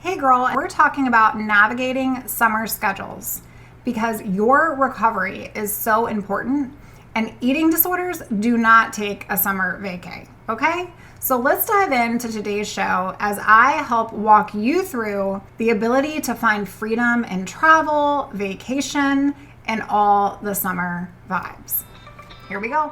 Hey girl, we're talking about navigating summer schedules because your recovery is so important and eating disorders do not take a summer vacay, okay? So let's dive into today's show as I help walk you through the ability to find freedom in travel, vacation, and all the summer vibes. Here we go.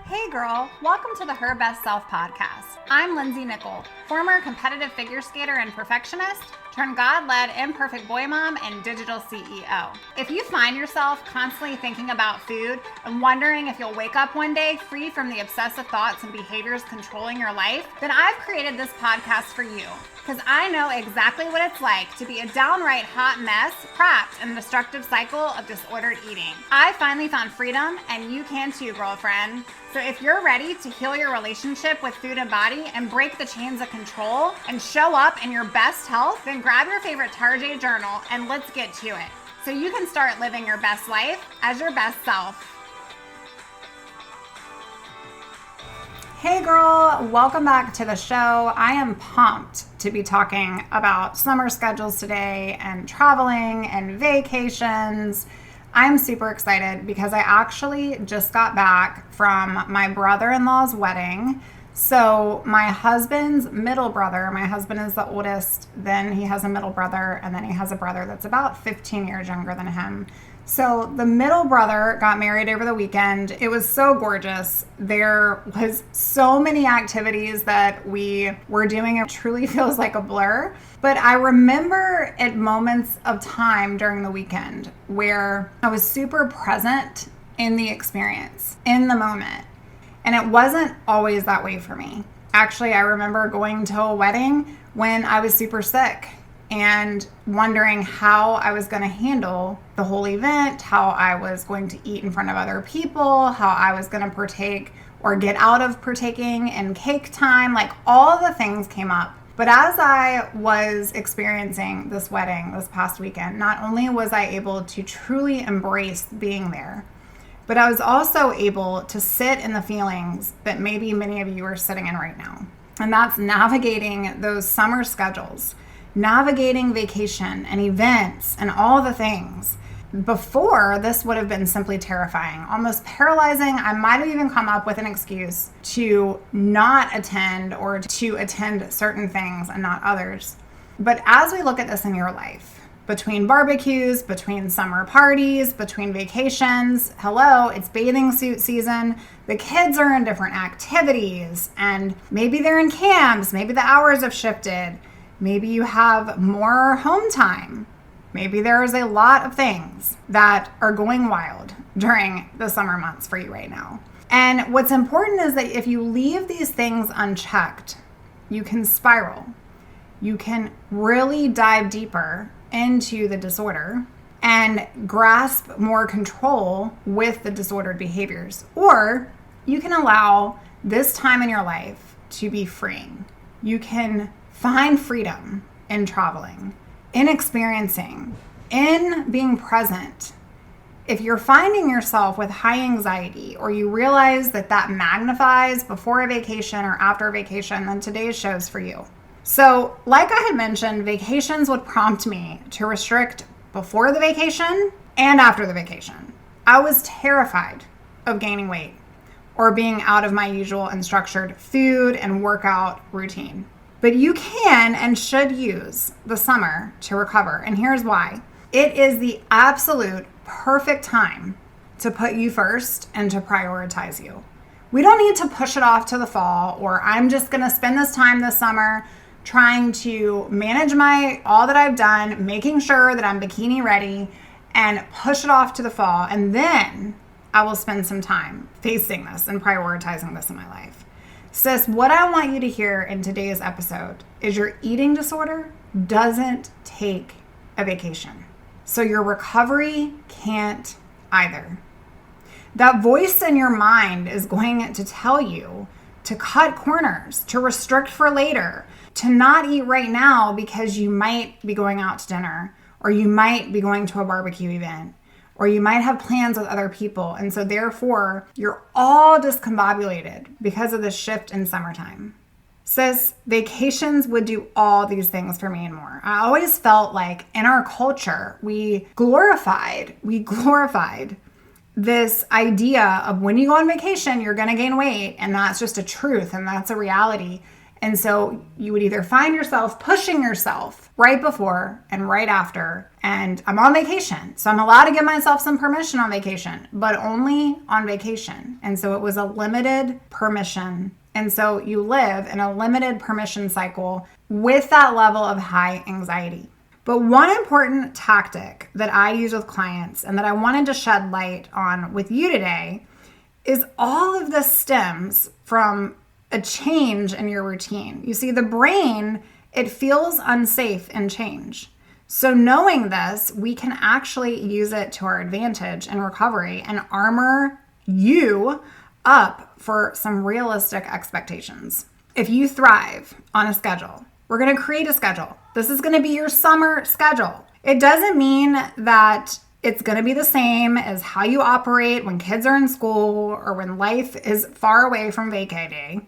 Hey girl, welcome to the Her Best Self podcast. I'm Lindsey Nichol, former competitive figure skater and perfectionist, turned God-led imperfect boy mom and digital CEO. If you find yourself constantly thinking about food and wondering if you'll wake up one day free from the obsessive thoughts and behaviors controlling your life, then I've created this podcast for you because I know exactly what it's like to be a downright hot mess trapped in a destructive cycle of disordered eating. I finally found freedom and you can too, girlfriend. So if you're ready to heal your relationship with food and body and break the chains of control and show up in your best health, then grab your favorite Tarjay journal and let's get to it so you can start living your best life as your best self. Hey girl, welcome back to the show. I am pumped to be talking about summer schedules today and traveling and vacations. I'm super excited because I actually just got back from my brother-in-law's wedding. So my husband's middle brother, my husband is the oldest, then he has a middle brother, and then he has a brother that's about 15 years younger than him. So the middle brother got married over the weekend. It was so gorgeous. There was so many activities that we were doing. It truly feels like a blur. But I remember at moments of time during the weekend where I was super present in the experience, in the moment. And it wasn't always that way for me. Actually, I remember going to a wedding when I was super sick and wondering how I was going to handle the whole event, how I was going to eat in front of other people, how I was going to partake or get out of partaking in cake time. Like all the things came up. But as I was experiencing this wedding this past weekend, not only was I able to truly embrace being there, but I was also able to sit in the feelings that maybe many of you are sitting in right now. And that's navigating those summer schedules, navigating vacation and events and all the things. Before, this would have been simply terrifying, almost paralyzing. I might have even come up with an excuse to not attend or to attend certain things and not others. But as we look at this in your life, between barbecues, between summer parties, between vacations, hello, it's bathing suit season. The kids are in different activities and maybe they're in camps. Maybe the hours have shifted. Maybe you have more home time. Maybe there's a lot of things that are going wild during the summer months for you right now. And what's important is that if you leave these things unchecked, you can spiral. You can really dive deeper into the disorder and grasp more control with the disordered behaviors. Or you can allow this time in your life to be freeing. You can find freedom in traveling, in experiencing, in being present. If you're finding yourself with high anxiety or you realize that that magnifies before a vacation or after a vacation, then today's show's for you. So like I had mentioned, vacations would prompt me to restrict before the vacation and after the vacation. I was terrified of gaining weight or being out of my usual and structured food and workout routine. But you can and should use the summer to recover. And here's why. It is the absolute perfect time to put you first and to prioritize you. We don't need to push it off to the fall or I'm just going to spend this time this summer trying to manage all that I've done, making sure that I'm bikini ready and push it off to the fall. And then I will spend some time facing this and prioritizing this in my life. Sis, what I want you to hear in today's episode is your eating disorder doesn't take a vacation. So your recovery can't either. That voice in your mind is going to tell you to cut corners, to restrict for later, to not eat right now because you might be going out to dinner or you might be going to a barbecue event or you might have plans with other people. And so therefore, you're all discombobulated because of the shift in summertime. Sis, vacations would do all these things for me and more. I always felt like in our culture, we glorified this idea of when you go on vacation, you're going to gain weight. And that's just a truth and that's a reality. And so you would either find yourself pushing yourself right before and right after. And I'm on vacation, so I'm allowed to give myself some permission on vacation, but only on vacation. And so it was a limited permission. And so you live in a limited permission cycle with that level of high anxiety. But one important tactic that I use with clients and that I wanted to shed light on with you today is all of this stems from a change in your routine. You see, the brain, it feels unsafe in change. So knowing this, we can actually use it to our advantage in recovery and armor you up for some realistic expectations. If you thrive on a schedule, we're going to create a schedule. This is going to be your summer schedule. It doesn't mean that it's going to be the same as how you operate when kids are in school or when life is far away from vacay day.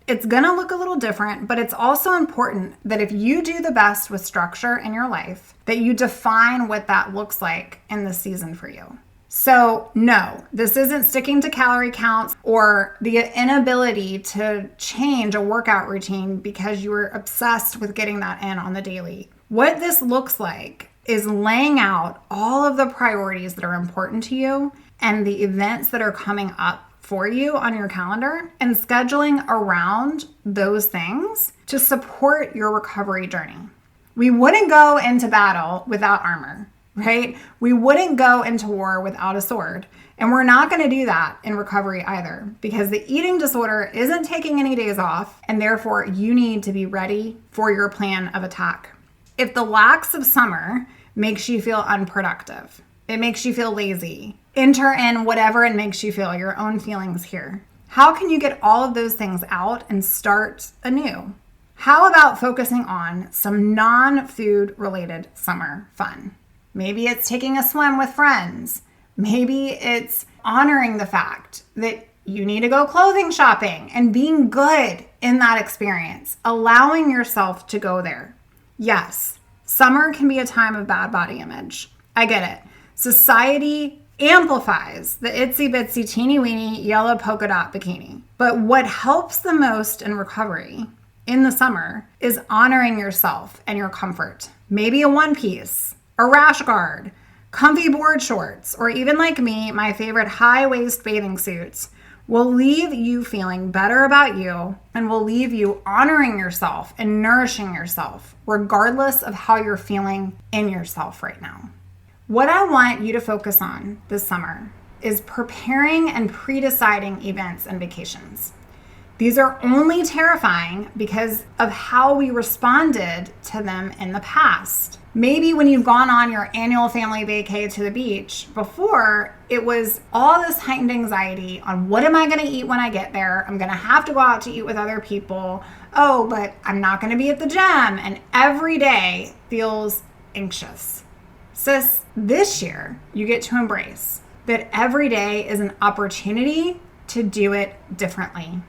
It's going to look a little different, but it's also important that if you do the best with structure in your life, that you define what that looks like in the season for you. So no, this isn't sticking to calorie counts or the inability to change a workout routine because you were obsessed with getting that in on the daily. What this looks like is laying out all of the priorities that are important to you and the events that are coming up for you on your calendar and scheduling around those things to support your recovery journey. We wouldn't go into battle without armor, right? We wouldn't go into war without a sword. And we're not going to do that in recovery either, because the eating disorder isn't taking any days off, and therefore you need to be ready for your plan of attack. If the lax of summer makes you feel unproductive, it makes you feel lazy, enter in whatever it makes you feel, your own feelings here. How can you get all of those things out and start anew? How about focusing on some non-food related summer fun? Maybe it's taking a swim with friends. Maybe it's honoring the fact that you need to go clothing shopping and being good in that experience, allowing yourself to go there. Yes, summer can be a time of bad body image. I get it. Society amplifies the itsy bitsy teeny weeny yellow polka dot bikini. But what helps the most in recovery in the summer is honoring yourself and your comfort. Maybe a one piece, a rash guard, comfy board shorts, or even like me, my favorite high waist bathing suits will leave you feeling better about you and will leave you honoring yourself and nourishing yourself, regardless of how you're feeling in yourself right now. What I want you to focus on this summer is preparing and pre-deciding events and vacations. These are only terrifying because of how we responded to them in the past. Maybe when you've gone on your annual family vacay to the beach before, it was all this heightened anxiety on what am I going to eat when I get there? I'm going to have to go out to eat with other people. Oh, but I'm not going to be at the gym. And every day feels anxious. Sis, this year you get to embrace that every day is an opportunity to do it differently.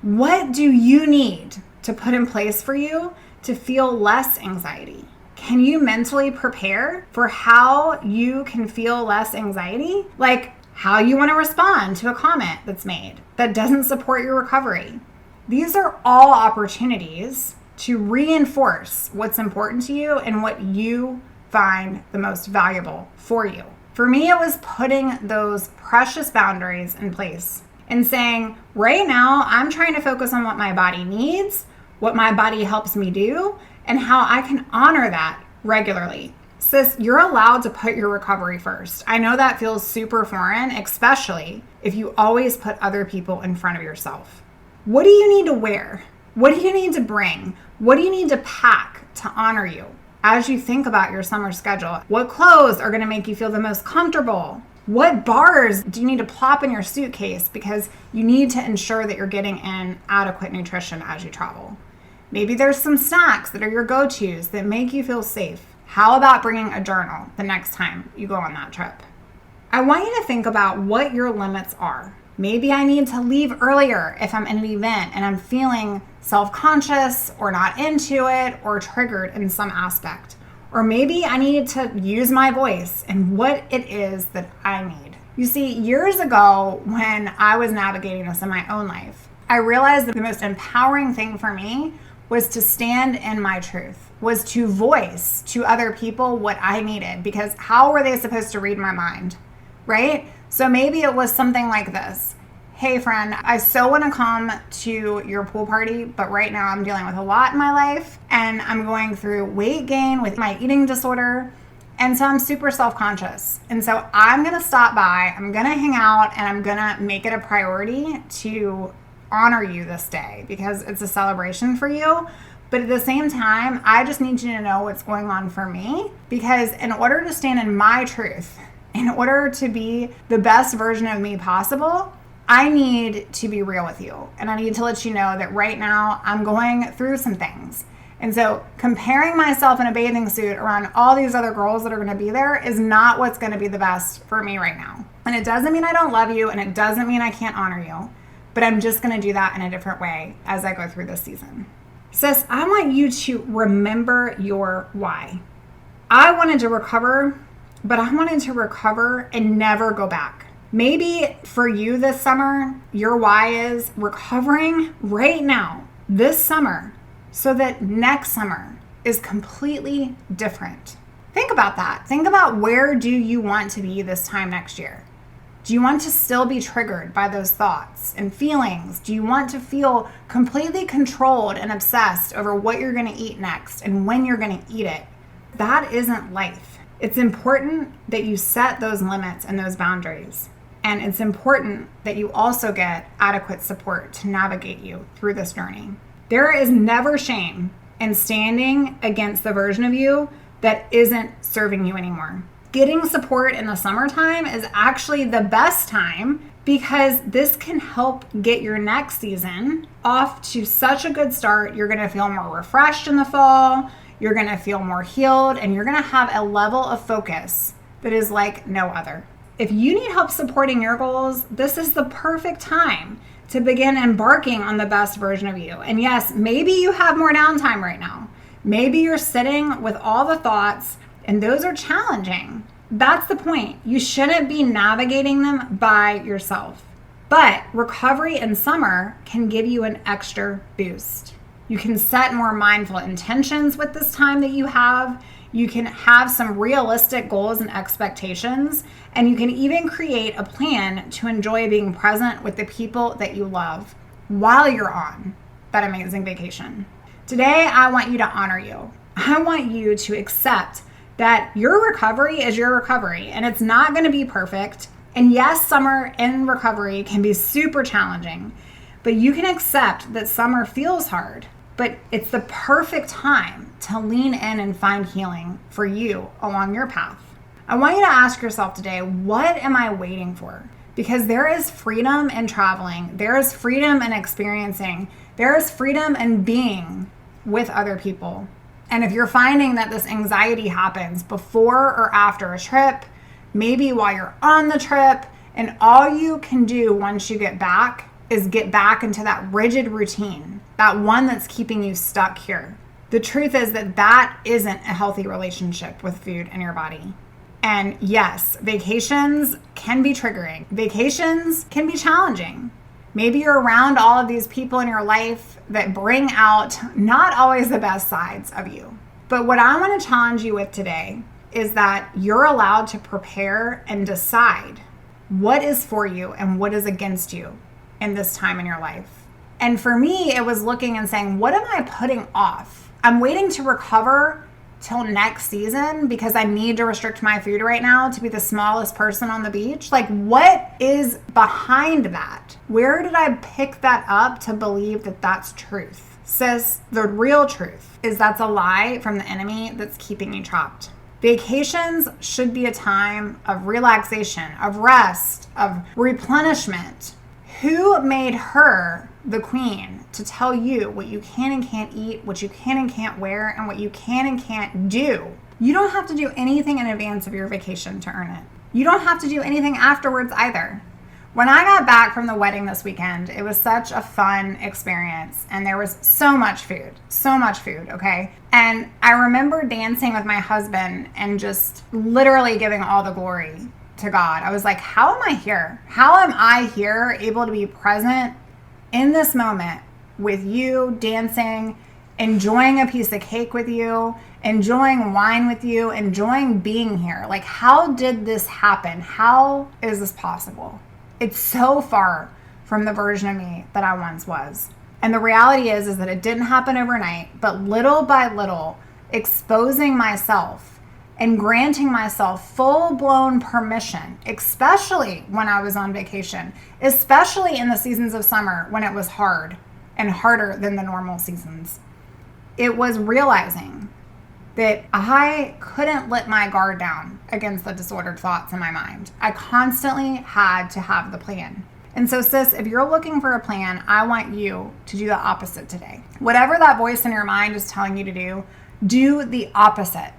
What do you need to put in place for you to feel less anxiety? Can you mentally prepare for how you can feel less anxiety? Like how you want to respond to a comment that's made that doesn't support your recovery. These are all opportunities to reinforce what's important to you and what you find the most valuable for you. For me, it was putting those precious boundaries in place and saying, right now, I'm trying to focus on what my body needs, what my body helps me do, and how I can honor that regularly. Sis, you're allowed to put your recovery first. I know that feels super foreign, especially if you always put other people in front of yourself. What do you need to wear? What do you need to bring? What do you need to pack to honor you? As you think about your summer schedule, what clothes are going to make you feel the most comfortable? What bars do you need to plop in your suitcase because you need to ensure that you're getting in adequate nutrition as you travel? Maybe there's some snacks that are your go-tos that make you feel safe. How about bringing a journal the next time you go on that trip? I want you to think about what your limits are. Maybe I need to leave earlier if I'm in an event and I'm feeling self-conscious or not into it or triggered in some aspect. Or maybe I need to use my voice and what it is that I need. You see, years ago when I was navigating this in my own life, I realized that the most empowering thing for me was to stand in my truth, was to voice to other people what I needed, because how were they supposed to read my mind, right? So maybe it was something like this. Hey friend, I so want to come to your pool party, but right now I'm dealing with a lot in my life and I'm going through weight gain with my eating disorder. And so I'm super self-conscious. And so I'm going to stop by, I'm going to hang out, and I'm going to make it a priority to honor you this day because it's a celebration for you. But at the same time, I just need you to know what's going on for me, because in order to stand in my truth, in order to be the best version of me possible, I need to be real with you. And I need to let you know that right now I'm going through some things. And so comparing myself in a bathing suit around all these other girls that are going to be there is not what's going to be the best for me right now. And it doesn't mean I don't love you, and it doesn't mean I can't honor you, but I'm just going to do that in a different way as I go through this season. Sis, I want you to remember your why. I wanted to recover, but I wanted to recover and never go back. Maybe for you this summer, your why is recovering right now, this summer, so that next summer is completely different. Think about that. Think about, where do you want to be this time next year? Do you want to still be triggered by those thoughts and feelings? Do you want to feel completely controlled and obsessed over what you're going to eat next and when you're going to eat it? That isn't life. It's important that you set those limits and those boundaries. And it's important that you also get adequate support to navigate you through this journey. There is never shame in standing against the version of you that isn't serving you anymore. Getting support in the summertime is actually the best time, because this can help get your next season off to such a good start. You're going to feel more refreshed in the fall. You're going to feel more healed, and you're going to have a level of focus that is like no other. If you need help supporting your goals, this is the perfect time to begin embarking on the best version of you. And yes, maybe you have more downtime right now. Maybe you're sitting with all the thoughts, and those are challenging. That's the point. You shouldn't be navigating them by yourself. But recovery in summer can give you an extra boost. You can set more mindful intentions with this time that you have. You can have some realistic goals and expectations, and you can even create a plan to enjoy being present with the people that you love while you're on that amazing vacation. Today, I want you to honor you. I want you to accept that your recovery is your recovery, and it's not going to be perfect. And yes, summer in recovery can be super challenging, but you can accept that summer feels hard, but it's the perfect time to lean in and find healing for you along your path. I want you to ask yourself today, what am I waiting for? Because there is freedom in traveling. There is freedom in experiencing. There is freedom in being with other people. And if you're finding that this anxiety happens before or after a trip, maybe while you're on the trip, and all you can do once you get back is get back into that rigid routine, that one that's keeping you stuck here. The truth is that that isn't a healthy relationship with food and your body. And yes, vacations can be triggering. Vacations can be challenging. Maybe you're around all of these people in your life that bring out not always the best sides of you. But what I want to challenge you with today is that you're allowed to prepare and decide what is for you and what is against you in this time in your life. And for me, it was looking and saying, what am I putting off? I'm waiting to recover till next season because I need to restrict my food right now to be the smallest person on the beach. Like, what is behind that? Where did I pick that up to believe that that's truth? Sis, the real truth is that's a lie from the enemy that's keeping you trapped. Vacations should be a time of relaxation, of rest, of replenishment. Who made her the queen to tell you what you can and can't eat, what you can and can't wear, and what you can and can't do? You don't have to do anything in advance of your vacation to earn it. You don't have to do anything afterwards either. When I got back from the wedding this weekend, it was such a fun experience, and there was so much food, okay? And I remember dancing with my husband and just literally giving all the glory to God. I was like, how am I here? How am I here able to be present in this moment with you, dancing, enjoying a piece of cake with you, enjoying wine with you, enjoying being here? Like, how did this happen? How is this possible? It's so far from the version of me that I once was. And the reality is that it didn't happen overnight, but little by little, exposing myself and granting myself full-blown permission, especially when I was on vacation, especially in the seasons of summer when it was hard and harder than the normal seasons. It was realizing that I couldn't let my guard down against the disordered thoughts in my mind. I constantly had to have the plan. And so, sis, if you're looking for a plan, I want you to do the opposite today. Whatever that voice in your mind is telling you to do the opposite.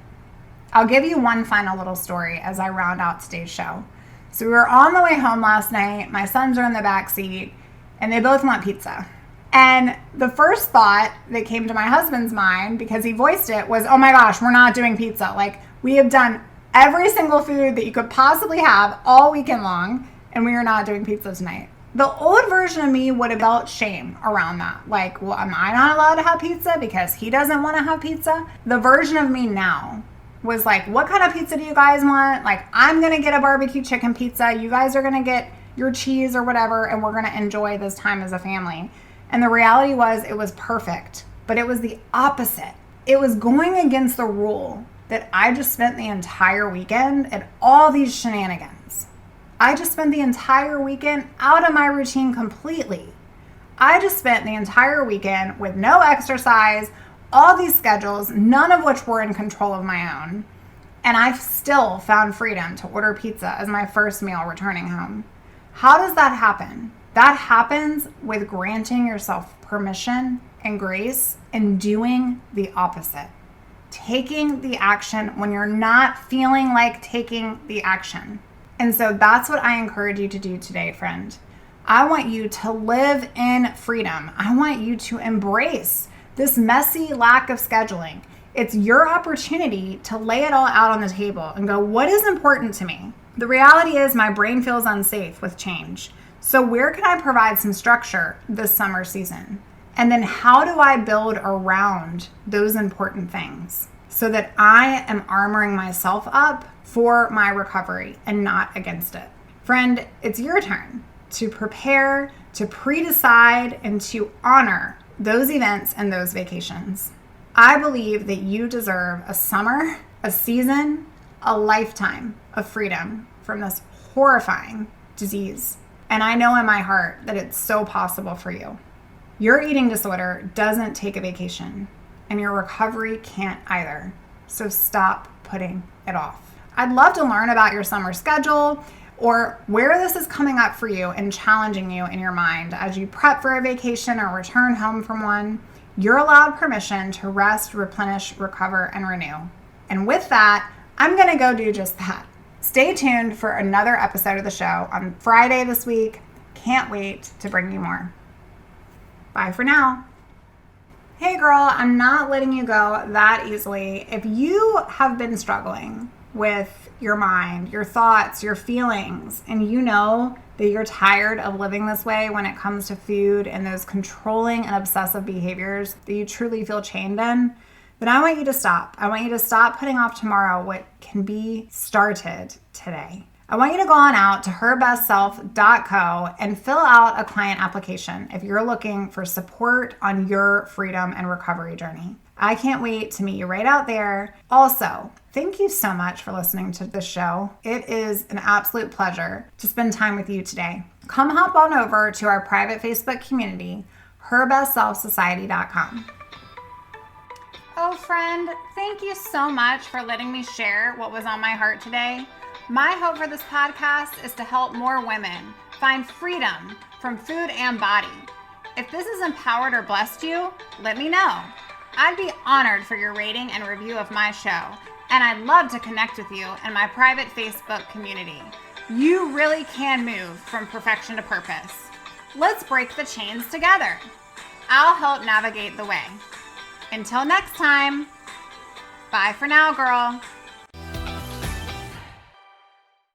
I'll give you one final little story as I round out today's show. So we were on the way home last night. My sons are in the back seat, and they both want pizza. And the first thought that came to my husband's mind, because he voiced it, was, oh my gosh, we're not doing pizza. Like, we have done every single food that you could possibly have all weekend long, and we are not doing pizza tonight. The old version of me would have felt shame around that. Like, well, am I not allowed to have pizza because he doesn't want to have pizza? The version of me now was like, what kind of pizza do you guys want? Like, I'm going to get a barbecue chicken pizza. You guys are going to get your cheese or whatever, and we're going to enjoy this time as a family. And the reality was, it was perfect, but it was the opposite. It was going against the rule that I just spent the entire weekend at all these shenanigans. I just spent the entire weekend out of my routine completely. I just spent the entire weekend with no exercise, all these schedules, none of which were in control of my own. And I still found freedom to order pizza as my first meal returning home. How does that happen? That happens with granting yourself permission and grace and doing the opposite. Taking the action when you're not feeling like taking the action. And so that's what I encourage you to do today, friend. I want you to live in freedom. I want you to embrace this messy lack of scheduling. It's your opportunity to lay it all out on the table and go, what is important to me? The reality is my brain feels unsafe with change. So where can I provide some structure this summer season? And then how do I build around those important things so that I am armoring myself up for my recovery and not against it? Friend, it's your turn to prepare, to pre-decide, and to honor those events and those vacations. I believe that you deserve a summer, a season, a lifetime of freedom from this horrifying disease. And I know in my heart that it's so possible for you. Your eating disorder doesn't take a vacation, and your recovery can't either. So stop putting it off. I'd love to learn about your summer schedule or where this is coming up for you and challenging you in your mind as you prep for a vacation or return home from one. You're allowed permission to rest, replenish, recover, and renew. And with that, I'm going to go do just that. Stay tuned for another episode of the show on Friday this week. Can't wait to bring you more. Bye for now. Hey girl, I'm not letting you go that easily. If you have been struggling with your mind, your thoughts, your feelings, and you know that you're tired of living this way when it comes to food and those controlling and obsessive behaviors that you truly feel chained in, then I want you to stop. I want you to stop putting off tomorrow what can be started today. I want you to go on out to herbestself.co and fill out a client application if you're looking for support on your freedom and recovery journey. I can't wait to meet you right out there. Also, thank you so much for listening to this show. It is an absolute pleasure to spend time with you today. Come hop on over to our private Facebook community, herbestselfsociety.com. Oh, friend, thank you so much for letting me share what was on my heart today. My hope for this podcast is to help more women find freedom from food and body. If this has empowered or blessed you, let me know. I'd be honored for your rating and review of my show, and I'd love to connect with you in my private Facebook community. You really can move from perfection to purpose. Let's break the chains together. I'll help navigate the way. Until next time, bye for now, girl.